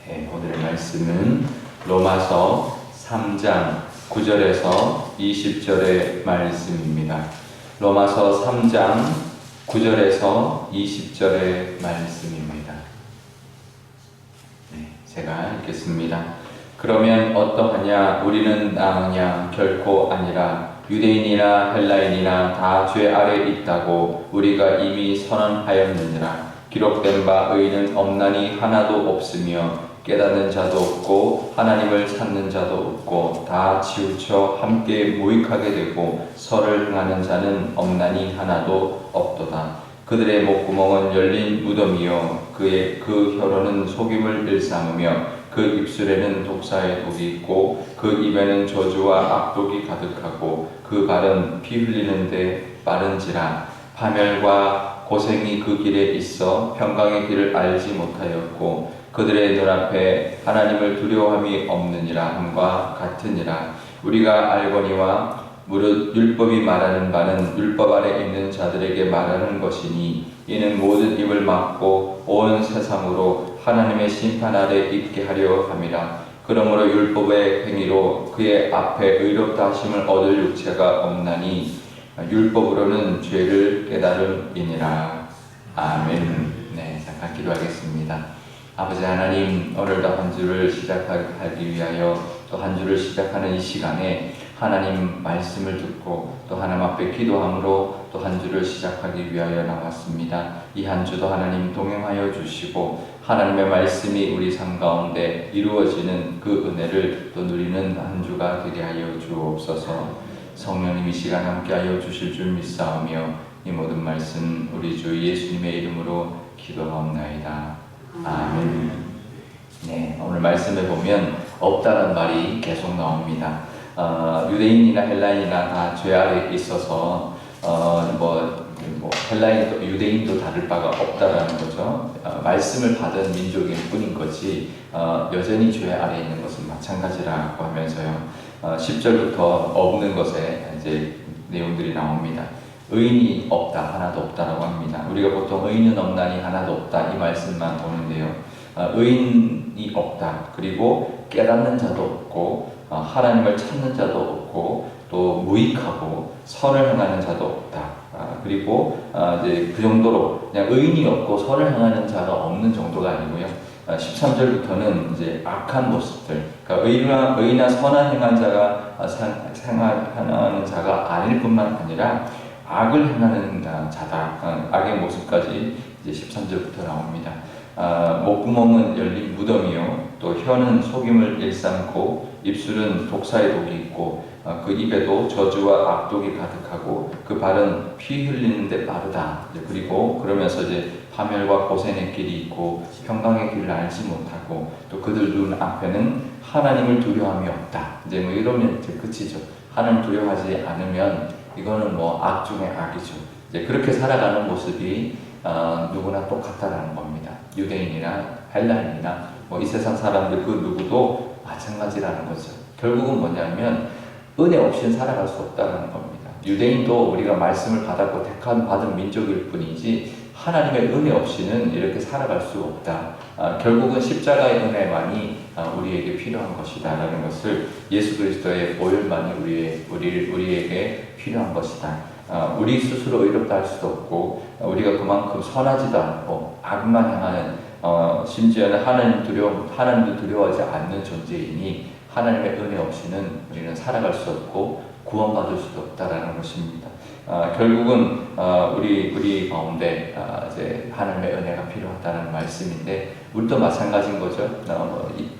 네, 오늘의 말씀은 로마서 3장 9절에서 20절의 말씀입니다. 로마서 3장 9절에서 20절의 말씀입니다. 네, 제가 읽겠습니다. 그러면 어떠하냐? 우리는 나으냐? 결코 아니라 유대인이나 헬라인이나 다 죄 아래 있다고 우리가 이미 선언하였느니라. 기록된 바 의인은 없나니 하나도 없으며 깨닫는 자도 없고 하나님을 찾는 자도 없고 다 치우쳐 함께 무익하게 되고 선을 행하는 자는 없나니 하나도 없도다. 그들의 목구멍은 열린 무덤이요 그 혀로는 속임을 일삼으며 그 입술에는 독사의 독이 있고 그 입에는 저주와 악독이 가득하고 그 발은 피 흘리는데 빠른지라. 파멸과 고생이 그 길에 있어 평강의 길을 알지 못하였고 그들의 눈앞에 하나님을 두려워함이 없느니라 함과 같으니라. 우리가 알거니와 무릇 율법이 말하는 바는 율법 아래 있는 자들에게 말하는 것이니 이는 모든 입을 막고 온 세상으로 하나님의 심판 아래 있게 하려 함이라. 그러므로 율법의 행위로 그의 앞에 의롭다 하심을 얻을 육체가 없나니 율법으로는 죄를 깨달음이니라. 아멘. 네, 잠깐 기도하겠습니다. 아버지 하나님, 오늘도 한 주를 시작하기 위하여 또 한 주를 시작하는 이 시간에 하나님 말씀을 듣고 또 하나님 앞에 기도함으로 또 한 주를 시작하기 위하여 나왔습니다. 이 한 주도 하나님 동행하여 주시고 하나님의 말씀이 우리 삶 가운데 이루어지는 그 은혜를 또 누리는 한 주가 되게 하여 주옵소서. 성령님 이 시간 함께하여 주실 줄 믿사오며 이 모든 말씀 우리 주 예수님의 이름으로 기도하옵나이다. 아멘. 네, 오늘 말씀에 보면 없다는 말이 계속 나옵니다. 유대인이나 헬라인이나 다 죄 아래 있어서 헬라인도 유대인도 다를 바가 없다라는 거죠. 말씀을 받은 민족일 뿐인 거지 여전히 죄 아래 있는 것은 마찬가지라고 하면서요. 10절부터 없는 것에 이제 내용들이 나옵니다. 의인이 없다, 하나도 없다라고 합니다. 우리가 보통 의인은 없나니 하나도 없다 이 말씀만 보는데요. 의인이 없다. 그리고 깨닫는 자도 없고 하나님을 찾는 자도 없고 또 무익하고 선을 행하는 자도 없다. 그리고 이제 그 정도로 그냥 의인이 없고 선을 행하는 자가 없는 정도가 아니고요. 13절부터는 이제 악한 모습들, 그러니까 의나 선한 행한 자가 행하는 자가 아닐 뿐만 아니라 악을 행하는 자다. 악의 모습까지 이제 13절부터 나옵니다. 목구멍은 열린 무덤이요 또 혀는 속임을 일삼고 입술은 독사의 독이 있고 그 입에도 저주와 악독이 가득하고 그 발은 피 흘리는데 빠르다. 그리고 그러면서 이제 파멸과 고생의 길이 있고 평강의 길을 알지 못하고 또 그들 눈 앞에는 하나님을 두려워함이 없다. 이제 뭐 이러면 이제 끝이죠. 하나님 두려워하지 않으면 이거는 뭐 악 중에 악이죠. 이제 그렇게 살아가는 모습이 누구나 똑같다라는 겁니다. 유대인이나 헬라인이나 뭐 이 세상 사람들 그 누구도 마찬가지라는 거죠. 결국은 뭐냐면 은혜 없이는 살아갈 수 없다는 겁니다. 유대인도 우리가 말씀을 받았고 받은 민족일 뿐이지 하나님의 은혜 없이는 이렇게 살아갈 수 없다. 결국은 십자가의 은혜만이 우리에게 필요한 것이다라는 것을 예수 그리스도의 보혈만이 우리에게 필요한 것이다. 우리 스스로 의롭다 할 수도 없고 우리가 그만큼 선하지도 않고 악만 향하는 심지어는 하나님도 두려워하지 않는 존재이니 하나님의 은혜 없이는 우리는 살아갈 수 없고 구원받을 수도 없다라는 것입니다. 결국은 우리 가운데 이제 하나님의 은혜가 필요하다는 말씀인데 우리도 마찬가지인 거죠.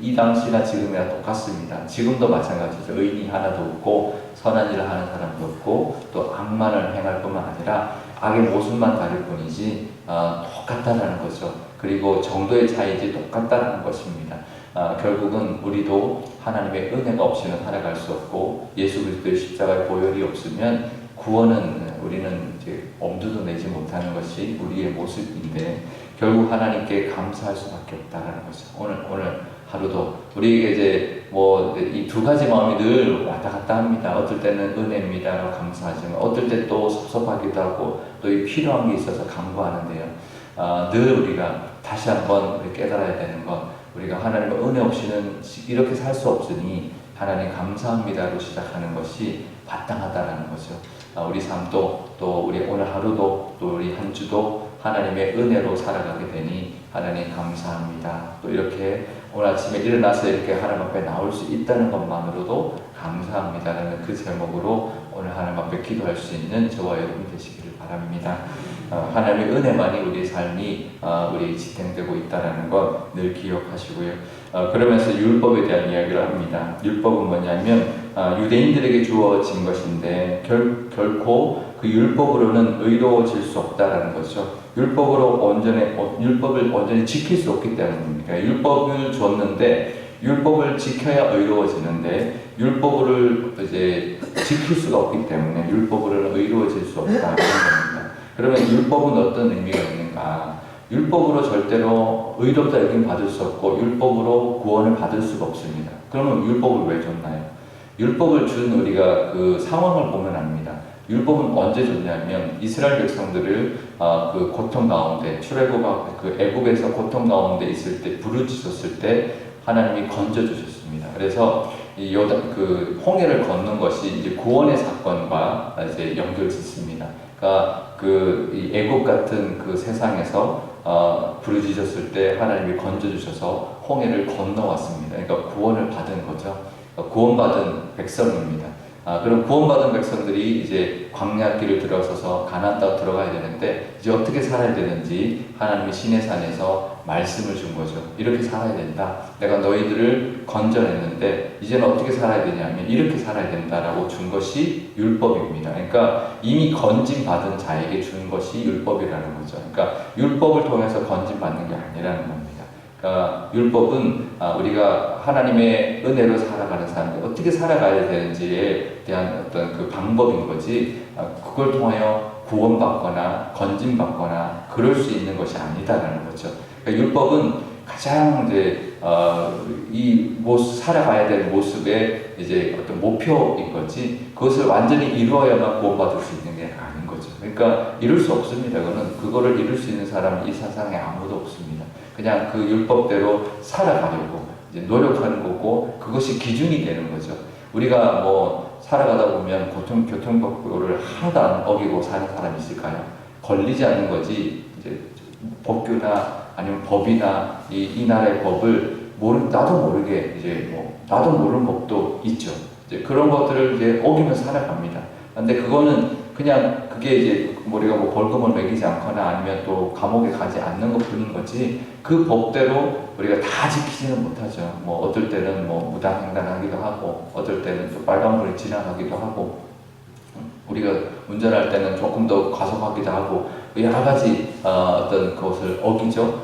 이 당시나 지금이나 똑같습니다. 지금도 마찬가지죠. 의인이 하나도 없고 선한 일을 하는 사람도 없고 또 악만을 행할 뿐만 아니라 악의 모습만 다를 뿐이지 똑같다라는 거죠. 그리고 정도의 차이지 똑같다는 것입니다. 결국은 우리도 하나님의 은혜가 없이는 살아갈 수 없고 예수 그리스도의 십자가의 보혈이 없으면 구원은 우리는 이제 엄두도 내지 못하는 것이 우리의 모습인데 결국 하나님께 감사할 수밖에 없다라는 거죠. 오늘 하루도 우리에게 이제 뭐 이 두 가지 마음이 늘 왔다 갔다 합니다. 어떨 때는 은혜입니다라고 감사하지만 어떨 때 또 섭섭하기도 하고 또 이 필요한 게 있어서 간구하는데요. 늘 우리가 다시 한번 깨달아야 되는 것 우리가 하나님의 은혜 없이는 이렇게 살 수 없으니 하나님 감사합니다로 시작하는 것이 마땅하다라는 거죠. 우리 삶도 또 우리 오늘 하루도 또 우리 한 주도 하나님의 은혜로 살아가게 되니 하나님 감사합니다. 또 이렇게 오늘 아침에 일어나서 이렇게 하나님 앞에 나올 수 있다는 것만으로도 감사합니다라는 그 제목으로 오늘 하나님 앞에 기도할 수 있는 저와 여러분 되시기를 바랍니다. 하나님의 은혜만이 우리 삶이 우리 지탱되고 있다는 것 늘 기억하시고요. 그러면서 율법에 대한 이야기를 합니다. 율법은 뭐냐면 유대인들에게 주어진 것인데 결코 그 율법으로는 의로워질 수 없다라는 거죠. 율법을 온전히 지킬 수 없기 때문입니다. 율법을 줬는데 율법을 지켜야 의로워지는데 율법을 이제 지킬 수가 없기 때문에 율법으로는 의로워질 수 없다는 겁니다. 그러면 율법은 어떤 의미가 있는가? 율법으로 절대로 의롭다 여김 받을 수 없고 율법으로 구원을 받을 수가 없습니다. 그러면 율법을 왜 줬나요? 율법을 준 우리가 그 상황을 보면 압니다. 율법은 언제 줬냐면 이스라엘 백성들을 그 고통 가운데 그 애굽에서 고통 가운데 있을 때 부르짖었을 때 하나님이 건져 주셨습니다. 그래서 이 그 홍해를 걷는 것이 이제 구원의 사건과 이제 연결짓습니다. 그러니까 이 애굽 같은 그 세상에서 부르짖었을 때 하나님이 건져 주셔서 홍해를 건너왔습니다. 그러니까 구원을 받은 거죠. 구원받은 백성입니다. 그럼 구원받은 백성들이 이제 광야길을 들어서서 가나안 땅 들어가야 되는데 이제 어떻게 살아야 되는지 하나님이 시내산에서 말씀을 준 거죠. 이렇게 살아야 된다. 내가 너희들을 건져냈는데 이제는 어떻게 살아야 되냐면 이렇게 살아야 된다라고 준 것이 율법입니다. 그러니까 이미 건진받은 자에게 준 것이 율법이라는 거죠. 그러니까 율법을 통해서 건진받는 게 아니라는 겁니다. 그러니까 율법은 우리가 하나님의 은혜로 살아가는 사람들 어떻게 살아가야 되는지에 대한 어떤 그 방법인 거지 그걸 통하여 구원받거나 건진받거나 그럴 수 있는 것이 아니다라는 거죠. 그러니까 율법은 가장 이제 살아가야 될 모습의 이제 어떤 목표인 거지 그것을 완전히 이루어야만 구원받을 수 있는 게 아닌 거죠. 그러니까 이룰 수 없습니다. 그거를 이룰 수 있는 사람은 이 세상에 아무도 없습니다. 그냥 그 율법대로 살아가려고 이제 노력하는 거고 그것이 기준이 되는 거죠. 우리가 뭐 살아가다 보면 교통법규를 하나도 안 어기고 사는 사람이 있을까요? 걸리지 않는 거지 이제 법규나 아니면 법이나 이 나라의 법을 나도 모르게 이제 나도 모르는 법도 있죠. 이제 그런 것들을 이제 어기면서 살아갑니다. 근데 그거는 그냥 그게 이제 우리가 벌금을 매기지 않거나 아니면 또 감옥에 가지 않는 것 뿐인 거지 그 법대로 우리가 다 지키지는 못하죠. 어떨 때는 무단횡단하기도 하고 어떨 때는 또 빨간불이 지나가기도 하고 우리가 운전할 때는 조금 더 과속하기도 하고 여러 가지 어떤 것을 어기죠.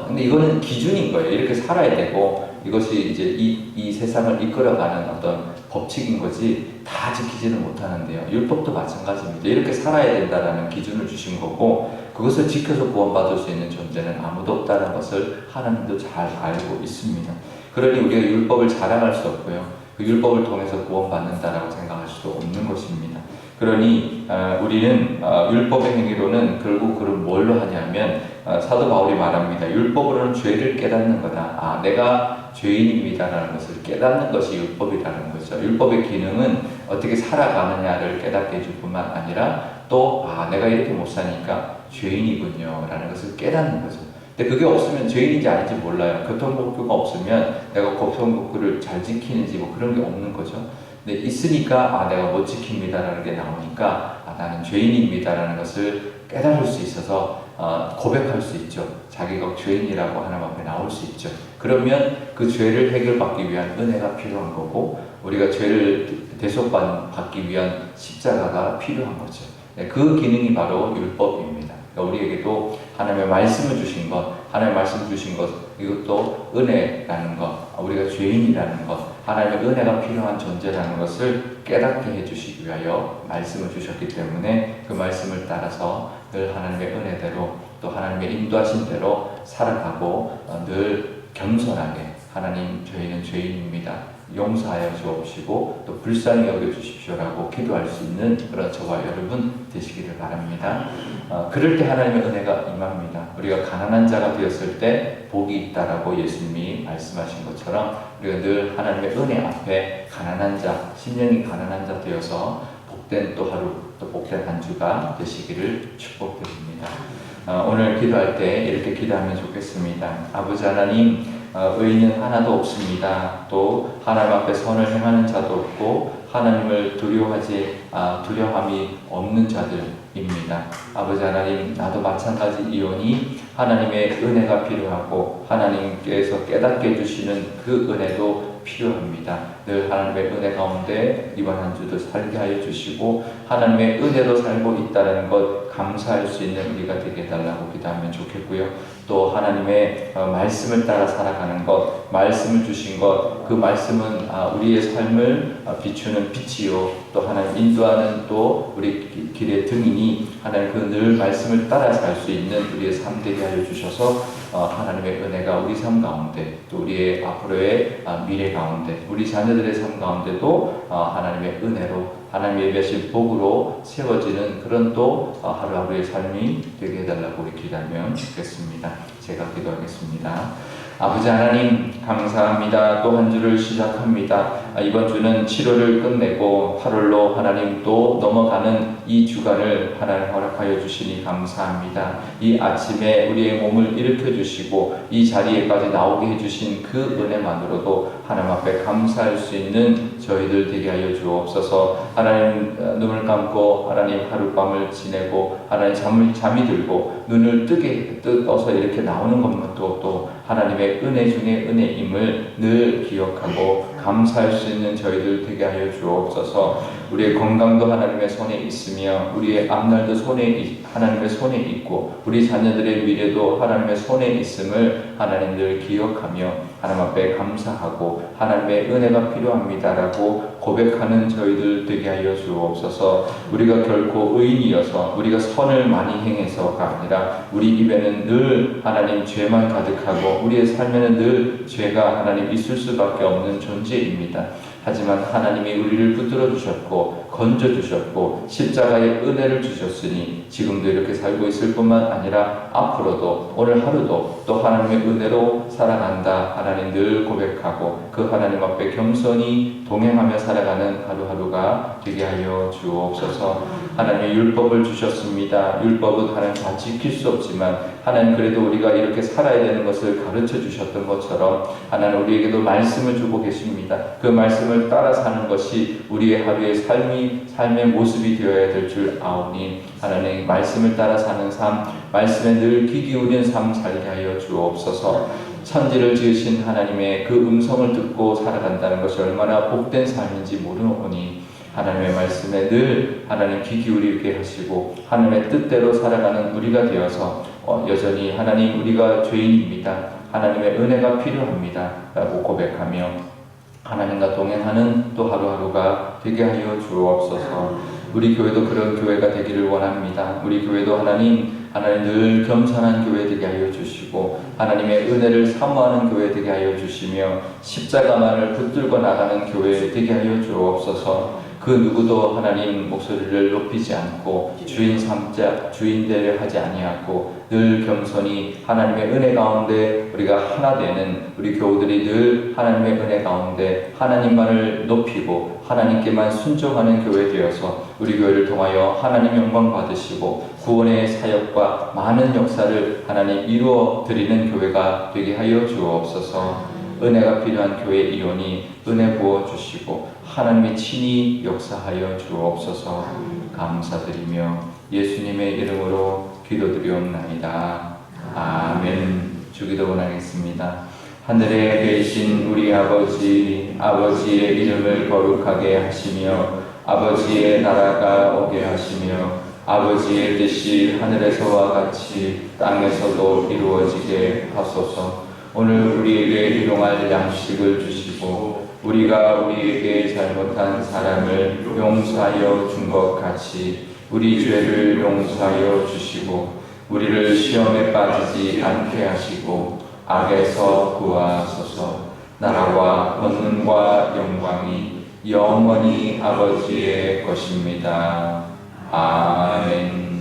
근데 이거는 기준인 거예요. 이렇게 살아야 되고 이것이 이제 이 세상을 이끌어가는 어떤 법칙인 거지 다 지키지는 못하는데요. 율법도 마찬가지입니다. 이렇게 살아야 된다라는 기준을 주신 거고 그것을 지켜서 구원받을 수 있는 존재는 아무도 없다는 것을 하나님도 잘 알고 있습니다. 그러니 우리가 율법을 자랑할 수 없고요. 그 율법을 통해서 구원받는다라고 생각할 수도 없는 것입니다. 그러니 우리는 율법의 행위로는 결국 그걸 뭘로 하냐면 사도 바울이 말합니다. 율법으로는 죄를 깨닫는 거다. 내가 죄인입니다라는 것을 깨닫는 것이 율법이라는 거죠. 율법의 기능은 어떻게 살아가느냐를 깨닫게 해줄 뿐만 아니라 또 내가 이렇게 못 사니까 죄인이군요 라는 것을 깨닫는 거죠. 근데 그게 없으면 죄인인지 아닌지 몰라요. 교통법규가 없으면 내가 교통법규를 잘 지키는지 그런 게 없는 거죠. 근데 있으니까 내가 못 지킵니다라는 게 나오니까 나는 죄인입니다라는 것을 깨달을 수 있어서 고백할 수 있죠. 자기가 죄인이라고 하나님 앞에 나올 수 있죠. 그러면 그 죄를 해결받기 위한 은혜가 필요한 거고 우리가 죄를 대속받기 위한 십자가가 필요한 거죠. 그 기능이 바로 율법입니다. 그러니까 우리에게도 하나님의 말씀을 주신 것, 하나님의 말씀 주신 것, 이것도 은혜라는 것, 우리가 죄인이라는 것, 하나님의 은혜가 필요한 존재라는 것을 깨닫게 해주시기 위하여 말씀을 주셨기 때문에 그 말씀을 따라서 늘 하나님의 은혜대로 또 하나님의 인도하신 대로 살아가고 늘 겸손하게 하나님 저희는 죄인입니다. 용서하여 주옵시고 또 불쌍히 여겨주십시오라고 기도할 수 있는 그런 저와 여러분 되시기를 바랍니다. 그럴 때 하나님의 은혜가 임합니다. 우리가 가난한 자가 되었을 때 복이 있다라고 예수님이 말씀하신 것처럼 우리가 늘 하나님의 은혜 앞에 가난한 자, 심령이 가난한 자 되어서 복된 또 하루, 또 복된 한 주가 되시기를 축복드립니다. 오늘 기도할 때 이렇게 기도하면 좋겠습니다. 아버지 하나님, 의인은 하나도 없습니다. 또 하나님 앞에 선을 행하는 자도 없고 하나님을 두려움이 없는 자들입니다. 아버지 하나님, 나도 마찬가지이오니 하나님의 은혜가 필요하고 하나님께서 깨닫게 해주시는 그 은혜도 필요합니다. 늘 하나님의 은혜 가운데 이번 한 주도 살게 하여 주시고 하나님의 은혜로 살고 있다는 것 감사할 수 있는 우리가 되게 해달라고 기도하면 좋겠고요. 또 하나님의 말씀을 따라 살아가는 것, 말씀을 주신 것, 그 말씀은 우리의 삶을 비추는 빛이요 또 하나님 인도하는 또 우리 길의 등이니 하나님 그 늘 말씀을 따라 살 수 있는 우리의 삶 되게 하여 주셔서 하나님의 은혜가 우리 삶 가운데 또 우리의 앞으로의 미래 가운데 우리 자녀들의 삶 가운데도 하나님의 은혜로 하나님의 예배하신 복으로 세워지는 그런 또 하루하루의 삶이 되게 해달라고 우리 기도하면 좋겠습니다. 제가 기도하겠습니다. 아버지 하나님 감사합니다. 또 한 주를 시작합니다. 이번 주는 7월을 끝내고 8월로 하나님 또 넘어가는 이 주간을 하나님 허락하여 주시니 감사합니다. 이 아침에 우리의 몸을 일으켜 주시고 이 자리에까지 나오게 해주신 그 은혜만으로도 하나님 앞에 감사할 수 있는 저희들 되게 하여 주옵소서. 하나님 눈을 감고 하나님 하룻밤을 지내고 하나님 잠이 들고 눈을 떠서 이렇게 나오는 것만도 또 하나님의 은혜 중에 은혜임을 늘 기억하고 감사할 수 있는 저희들 되게 하여 주옵소서. 우리의 건강도 하나님의 손에 있으며 우리의 앞날도 하나님의 손에 있고 우리 자녀들의 미래도 하나님의 손에 있음을 하나님 늘 기억하며 하나님 앞에 감사하고 하나님의 은혜가 필요합니다라고 고백하는 저희들 되게 하여 주옵소서. 우리가 결코 의인이어서 우리가 선을 많이 행해서가 아니라 우리 입에는 늘 하나님 죄만 가득하고 우리의 삶에는 늘 죄가 하나님 있을 수밖에 없는 존재입니다. 하지만 하나님이 우리를 붙들어 주셨고 건져 주셨고 십자가의 은혜를 주셨으니 지금도 이렇게 살고 있을 뿐만 아니라 앞으로도 오늘 하루도 또 하나님의 은혜로 살아간다 하나님 늘 고백하고 그 하나님 앞에 겸손히 동행하며 살아가는 하루하루가 되게 하여 주옵소서. 하나님의 율법을 주셨습니다. 율법은 하나님 다 지킬 수 없지만 하나님 그래도 우리가 이렇게 살아야 되는 것을 가르쳐 주셨던 것처럼 하나님 우리에게도 말씀을 주고 계십니다. 그 말씀을 따라 사는 것이 우리의 하루의 삶의 모습이 되어야 될 줄 아오니 하나님 말씀을 따라 사는 삶, 말씀에 늘 귀 기울인 삶 살게 하여 주옵소서. 천지를 지으신 하나님의 그 음성을 듣고 살아간다는 것이 얼마나 복된 삶인지 모르오니 하나님의 말씀에 늘 하나님 귀 기울이게 하시고 하나님의 뜻대로 살아가는 우리가 되어서 여전히 하나님 우리가 죄인입니다. 하나님의 은혜가 필요합니다 라고 고백하며 하나님과 동행하는 또 하루하루가 되게 하여 주옵소서. 우리 교회도 그런 교회가 되기를 원합니다. 우리 교회도 하나님 늘 겸손한 교회 되게 하여 주시고 하나님의 은혜를 사모하는 교회 되게 하여 주시며 십자가만을 붙들고 나가는 교회 되게 하여 주옵소서. 그 누구도 하나님 목소리를 높이지 않고 주인 삼자 주인 되려 하지 아니하고 늘 겸손히 하나님의 은혜 가운데 우리가 하나 되는 우리 교우들이 늘 하나님의 은혜 가운데 하나님만을 높이고 하나님께만 순종하는 교회 되어서 우리 교회를 통하여 하나님 영광 받으시고 구원의 사역과 많은 역사를 하나님 이루어 드리는 교회가 되게 하여 주옵소서. 은혜가 필요한 교회이오니 은혜 부어 주시고 하나님의 친히 역사하여 주옵소서. 감사드리며 예수님의 이름으로 기도드리옵나이다. 아멘. 주기도 원하겠습니다. 하늘에 계신 우리 아버지, 아버지의 이름을 거룩하게 하시며 아버지의 나라가 오게 하시며 아버지의 뜻이 하늘에서와 같이 땅에서도 이루어지게 하소서. 오늘 우리에게 일용할 양식을 주시고 우리가 우리에게 잘못한 사람을 용서하여 준 것 같이 우리 죄를 용서하여 주시고 우리를 시험에 빠지지 않게 하시고 악에서 구하소서. 나라와 권능과 영광이 영원히 아버지의 것입니다. 아멘.